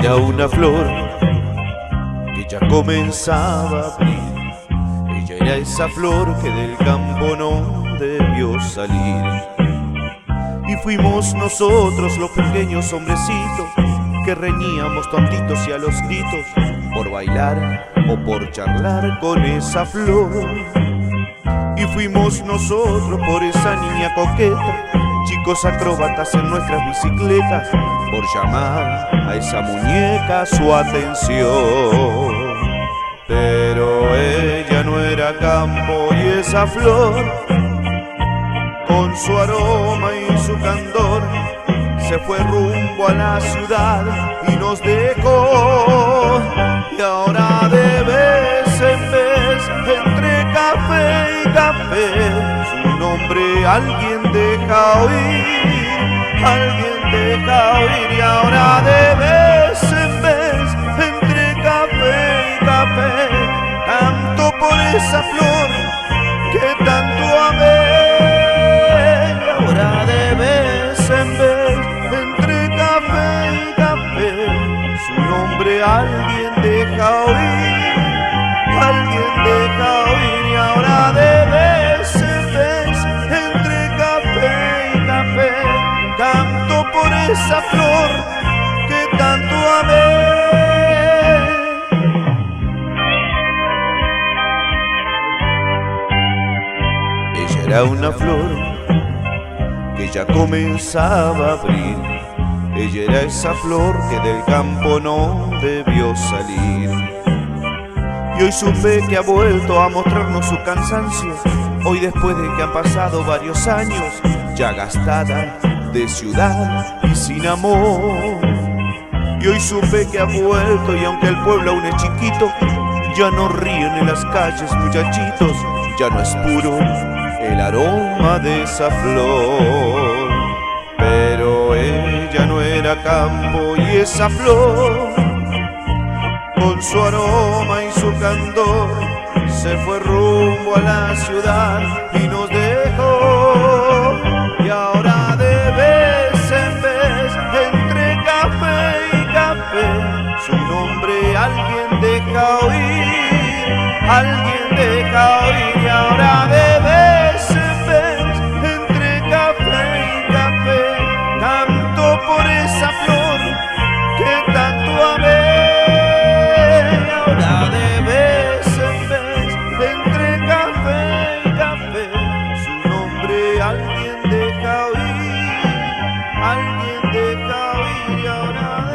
era una flor que ya comenzaba a abrir. Ella era esa flor que del campo no debió salir. Y fuimos nosotros los pequeños hombrecitos que reñíamos tontitos y a los gritos por bailar o por charlar con esa flor. Y fuimos nosotros por esa niña coqueta, chicos acróbatas en nuestras bicicletas, por llamar a esa muñeca su atención. Pero ella no era campo y esa flor, con su aroma y su candor, se fue rumbo a la ciudad y nos dejó. Y ahora de vez en vez, entre café y café, su nombre alguien deja oír, alguien deja oír. Y ahora de vez en vez, entre café y café, canto por esa flor que tanto amé. Y ahora de vez en vez, entre café y café, su nombre alguien deja oír, alguien deja oír. Y ahora de vez en vez, entre café y café, canto por esa flor que tanto amé. Ella era una flor que ya comenzaba a abrir. Ella era esa flor que del campo no debió salir. Y hoy supe que ha vuelto a mostrarnos su cansancio, hoy después de que han pasado varios años, ya gastada de ciudad y sin amor. Y hoy supe que ha vuelto y aunque el pueblo aún es chiquito, ya no ríen en las calles muchachitos, ya no es puro el aroma de esa flor. Pero ella no era campo y esa flor, con su aroma y su candor, se fue rumbo a la ciudad y nos dejó. Y ahora de vez en vez, entre café y café, su nombre alguien deja oír, alguien deja oír. Y ahora de vez en vez, entre café y café, canto por esa flor que tanto amé. Y ahora de vez en vez, entre café y café, su nombre alguien deja oír, alguien deja oír. Y ahora